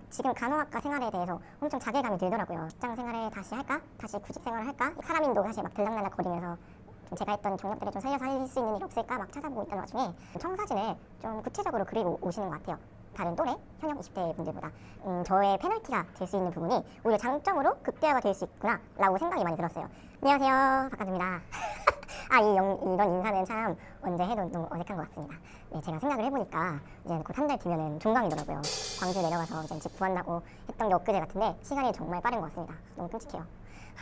지금 간호학과 생활에 대해서 엄청 자괴감이 들더라고요. 직장 생활을 다시 할까? 다시 구직 생활을 할까? 사람인도 사실 막 들락날락 거리면서 좀 제가 했던 경력들을 좀 살려서 할 수 있는 일이 없을까 막 찾아보고 있던 와중에 청사진을 좀 구체적으로 그리고 오시는 것 같아요. 다른 또래 현역 20대 분들보다 저의 페널티가 될 수 있는 부분이 오히려 장점으로 극대화가 될 수 있구나 라고 생각이 많이 들었어요. 안녕하세요, 박한주입니다. 이런 인사는 참 언제 해도 너무 어색한 것 같습니다. 네, 제가 생각을 해보니까 이제 곧 한 달 뒤면은 종강이더라고요. 광주 내려가서 이제 집 구한다고 했던 게 엊그제 같은데 시간이 정말 빠른 것 같습니다. 너무 끔찍해요.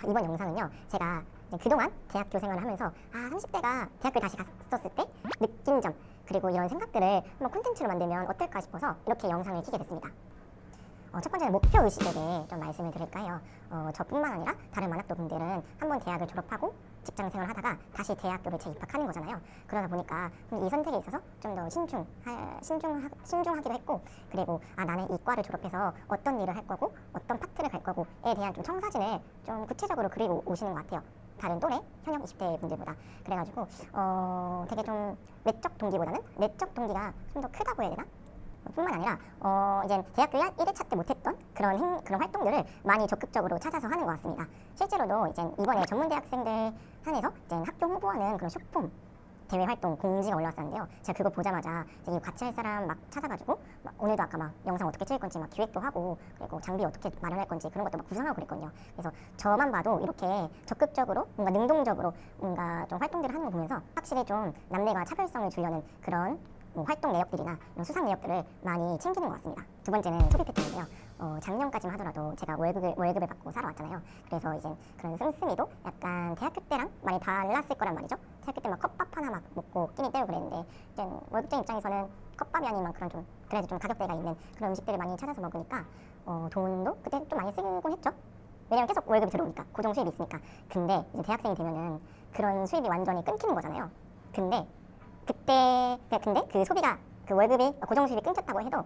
이번 영상은요, 제가 이제 그동안 대학교 생활을 하면서 30대가 대학교를 다시 갔었을 때 느낀 점, 그리고 이런 생각들을 한번 콘텐츠로 만들면 어떨까 싶어서 이렇게 영상을 켜게 됐습니다. 첫 번째는 목표의식에 대해 좀 말씀을 드릴까 해요. 저뿐만 아니라 다른 만학도 분들은 한번 대학을 졸업하고 직장생활을 하다가 다시 대학교를 재입학하는 거잖아요. 그러다 보니까 이 선택에 있어서 좀 더 신중하기도 했고, 그리고 나는 이 과를 졸업해서 어떤 일을 할 거고 어떤 파트를 갈 거고에 대한 좀 청사진을 좀 구체적으로 그리고 오시는 것 같아요. 다른 또래 현역 20대 분들보다. 그래가지고 되게 좀 외적 동기보다는 내적 동기가 좀 더 크다고 해야 되나? 뿐만 아니라 이제 대학교 1회차 때 못했던 그런 활동들을 많이 적극적으로 찾아서 하는 것 같습니다. 실제로도 이제 이번에 전문대학생들 한해서 이제 학교 홍보하는 그런 쇼폼 대회 활동 공지가 올라왔었는데요. 제가 그거 보자마자 이제 같이 할 사람 막 찾아가지고 오늘도 아까 막 영상 어떻게 찍을 건지 막 기획도 하고, 그리고 장비 어떻게 마련할 건지 그런 것도 막 구상하고 그랬거든요. 그래서 저만 봐도 이렇게 적극적으로 뭔가 능동적으로 뭔가 좀 활동들을 하는 거 보면서 확실히 좀 남들과 차별성을 주려는 그런 활동 내역들이나 이런 수상 내역들을 많이 챙기는 것 같습니다. 두 번째는 소비 패턴인데요. 작년까지만 하더라도 제가 월급을 받고 살아왔잖아요. 그래서 이제 그런 씀씀이도 약간 대학교 때랑 많이 달랐을 거란 말이죠. 대학교 때 막 컵밥 하나 막 먹고 끼니 때우고 그랬는데, 이제 월급쟁이 입장에서는 컵밥이 아닌 그런 좀 그래도 좀 가격대가 있는 그런 음식들을 많이 찾아서 먹으니까 돈도 그때 좀 많이 쓰곤 했죠. 왜냐면 계속 월급이 들어오니까, 고정 수입이 있으니까. 근데 이제 대학생이 되면은 그런 수입이 완전히 끊기는 거잖아요. 근데 그 소비가, 그 월급이 고정 수입이 끊겼다고 해도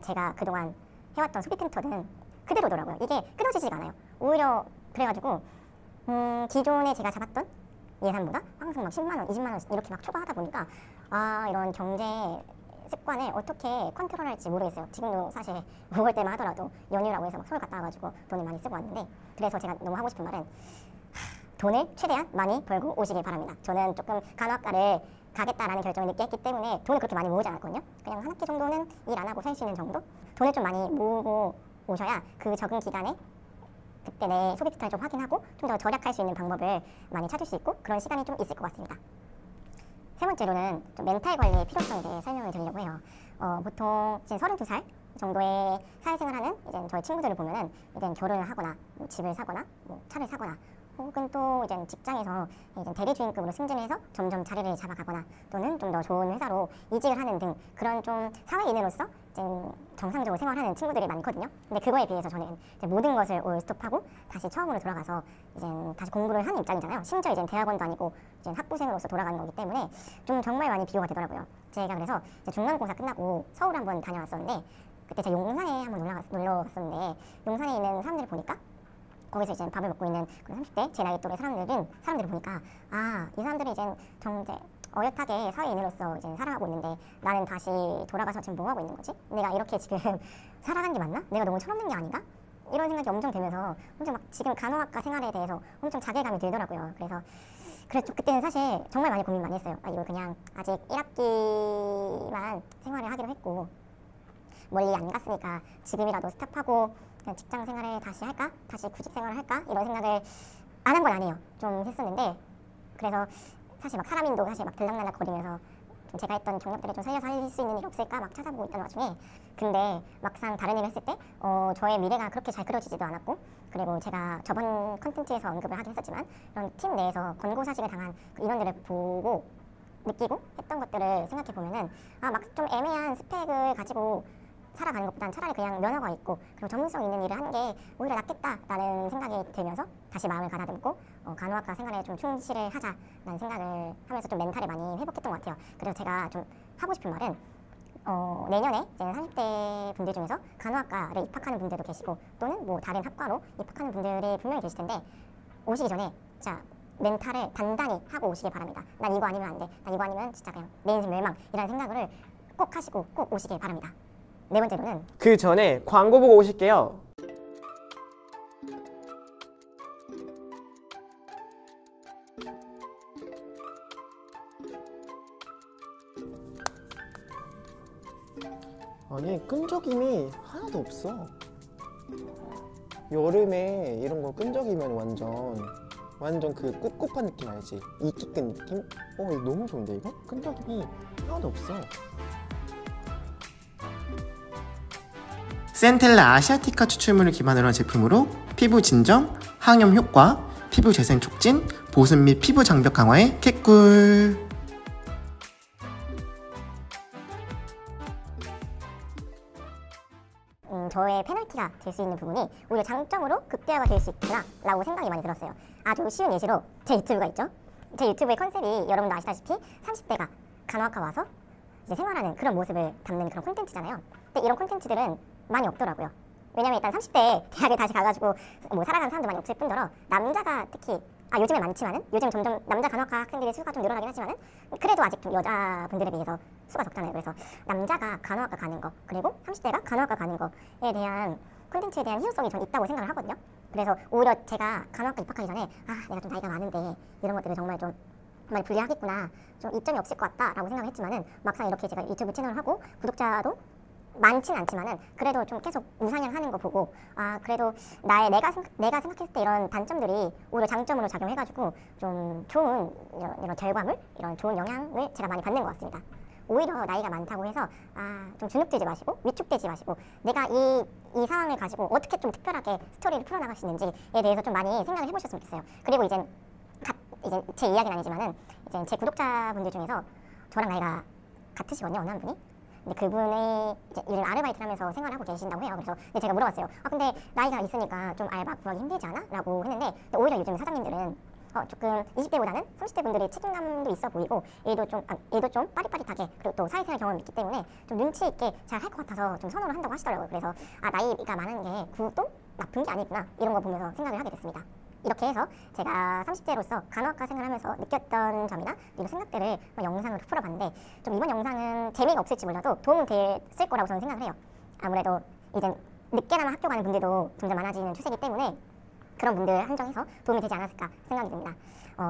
제가 그동안 해왔던 소비 패턴은 그대로더라고요. 이게 끊어지지가 않아요. 오히려 그래가지고 기존에 제가 잡았던 예산보다 항상 막 10만 원, 20만 원 이렇게 막 초과하다 보니까 이런 경제 습관을 어떻게 컨트롤할지 모르겠어요. 지금도 사실 5월 때만 하더라도 연휴라고 해서 막 서울 갔다 와가지고 돈을 많이 쓰고 왔는데, 그래서 제가 너무 하고 싶은 말은 돈을 최대한 많이 벌고 오시길 바랍니다. 저는 조금 간호학과를 가겠다라는 결정을 늦게 했기 때문에 돈을 그렇게 많이 모으지 않았거든요. 그냥 한 학기 정도는 일 안 하고 살 수 있는 정도? 돈을 좀 많이 모으고 오셔야 그 적은 기간에 그때 내 소비 패턴을 좀 확인하고 좀 더 절약할 수 있는 방법을 많이 찾을 수 있고, 그런 시간이 좀 있을 것 같습니다. 세 번째로는 좀 멘탈 관리의 필요성에 대해 설명을 드리려고 해요. 보통 이제 32살 정도의 사회생활하는 이제 저희 친구들을 보면은 이제 결혼을 하거나 뭐 집을 사거나 뭐 차를 사거나, 혹은 또 이제 직장에서 이제 대리주임급으로 승진해서 점점 자리를 잡아가거나, 또는 좀 더 좋은 회사로 이직을 하는 등 그런 좀 사회인으로서 이제 정상적으로 생활하는 친구들이 많거든요. 근데 그거에 비해서 저는 이제 모든 것을 올 스톱하고 다시 처음으로 돌아가서 이제 다시 공부를 하는 입장이잖아요. 심지어 이제 대학원도 아니고 이제 학부생으로서 돌아가는 거기 때문에 좀 정말 많이 비교가 되더라고요. 제가 그래서 이제 중간고사 끝나고 서울 한번 다녀왔었는데, 그때 제가 용산에 한번 놀러 갔었는데, 용산에 있는 사람들을 보니까 거기서 이제 밥을 먹고 있는 30대 제 나이 또래 사람들을 보니까 이 사람들이 이제 어엿하게 사회인으로서 이제 살아가고 있는데, 나는 다시 돌아가서 지금 뭐 하고 있는 거지? 내가 이렇게 지금 살아간 게 맞나? 내가 너무 철없는 게 아닌가? 이런 생각이 엄청 들면서 엄청 막 지금 간호학과 생활에 대해서 엄청 자괴감이 들더라고요. 그래서 그때는 사실 정말 많이 고민 많이 했어요. 이거 그냥 아직 1학기만 생활을 하기로 했고 멀리 안 갔으니까 지금이라도 스탑하고 그냥 직장 생활을 다시 할까? 다시 구직 생활을 할까? 이런 생각을 안 한 건 아니에요. 좀 했었는데, 그래서 사실 막 사람인도 사실 막 들락날락 거리면서 좀 제가 했던 경력들을 좀 살려서 할 수 있는 일이 없을까 막 찾아보고 있던 와중에, 근데 막상 다른 일을 했을 때 저의 미래가 그렇게 잘 그려지지도 않았고, 그리고 제가 저번 컨텐츠에서 언급을 하긴 했었지만 이런 팀 내에서 권고사직을 당한 그 인원들을 보고 느끼고 했던 것들을 생각해 보면은 막 좀 애매한 스펙을 가지고 살아가는 것보단 차라리 그냥 면허가 있고 그리고 전문성 있는 일을 하는 게 오히려 낫겠다라는 생각이 들면서 다시 마음을 가다듬고 간호학과 생활에 좀 충실을 하자라는 생각을 하면서 좀 멘탈을 많이 회복했던 것 같아요. 그래서 제가 좀 하고 싶은 말은 내년에 이제 30대 분들 중에서 간호학과를 입학하는 분들도 계시고, 또는 뭐 다른 학과로 입학하는 분들이 분명히 계실 텐데, 오시기 전에 자 멘탈을 단단히 하고 오시길 바랍니다. 난 이거 아니면 안 돼. 난 이거 아니면 진짜 그냥 내 인생 멸망이라는 생각을 꼭 하시고 꼭 오시길 바랍니다. 네 번째로는 그 전에 광고 보고 오실게요. 아니 끈적임이 하나도 없어. 여름에 이런 거 끈적이면 완전 그 꿉꿉한 느낌 알지? 이끼 끈 느낌? 이거 너무 좋은데 이거? 끈적임이 하나도 없어. 센텔라 아시아티카 추출물을 기반으로 한 제품으로 피부 진정, 항염 효과, 피부 재생 촉진, 보습 및 피부 장벽 강화에 캣꿀. 저의 페널티가 될 수 있는 부분이 오히려 장점으로 극대화가 될 수 있구나 라고 생각이 많이 들었어요. 아주 쉬운 예시로 제 유튜브가 있죠. 제 유튜브의 컨셉이 여러분도 아시다시피 30대가 간호학과 와서 이제 생활하는 그런 모습을 담는 그런 콘텐츠잖아요. 근데 이런 콘텐츠들은 많이 없더라고요. 왜냐면 일단 30대에 대학에 다시 가가지고 뭐 살아가는 사람도 많이 없을 뿐더러 남자가 특히 요즘에 많지만은 요즘 점점 남자 간호학과 학생들의 수가 좀 늘어나긴 하지만은 그래도 아직 좀 여자분들에 비해서 수가 적잖아요. 그래서 남자가 간호학과 가는 거 그리고 30대가 간호학과 가는 거에 대한 콘텐츠에 대한 희소성이 전 있다고 생각을 하거든요. 그래서 오히려 제가 간호학과 입학하기 전에 내가 좀 나이가 많은데 이런 것들을 정말 좀 많이 불리하겠구나, 좀 이점이 없을 것 같다라고 생각을 했지만은 막상 이렇게 제가 유튜브 채널을 하고 구독자도 많진 않지만은 그래도 좀 계속 우상향하는 거 보고 그래도 내가 생각했을 때 이런 단점들이 오히려 장점으로 작용해가지고 좀 좋은 이런 결과물, 이런 좋은 영향을 제가 많이 받는 것 같습니다. 오히려 나이가 많다고 해서 좀 주눅들지 마시고 위축되지 마시고 내가 이 상황을 가지고 어떻게 좀 특별하게 스토리를 풀어나갈 수 있는지에 대해서 좀 많이 생각을 해보셨으면 좋겠어요. 그리고 이제 제 이야기는 아니지만은 이제 제 구독자분들 중에서 저랑 나이가 같으시거든요, 어느 한 분이. 근데 그분이 이제 요즘 아르바이트를 하면서 생활하고 계신다고 해요. 그래서 근데 제가 물어봤어요. 근데 나이가 있으니까 좀 알바 구하기 힘들지 않아? 라고 했는데 오히려 요즘 사장님들은 조금 20대보다는 30대 분들이 책임감도 있어 보이고 일도 좀 빠릿빠릿하게, 그리고 또 사회생활 경험이 있기 때문에 좀 눈치 있게 잘 할 것 같아서 좀 선호를 한다고 하시더라고요. 그래서 나이가 많은 게 또 나쁜 게 아니구나, 이런 거 보면서 생각을 하게 됐습니다. 이렇게 해서 제가 30대로서 간호학과 생활하면서 느꼈던 점이나 그리고 생각들을 영상으로 풀어봤는데 좀 이번 영상은 재미가 없을지 몰라도 도움은 됐을 거라고 저는 생각을 해요. 아무래도 이제 늦게나마 학교 가는 분들도 점점 많아지는 추세이기 때문에 그런 분들 한정해서 도움이 되지 않았을까 생각이 듭니다.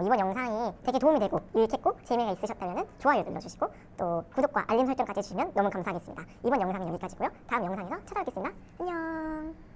이번 영상이 되게 도움이 되고 유익했고 재미가 있으셨다면 좋아요 눌러주시고 또 구독과 알림 설정까지 해주시면 너무 감사하겠습니다. 이번 영상은 여기까지고요. 다음 영상에서 찾아뵙겠습니다. 안녕.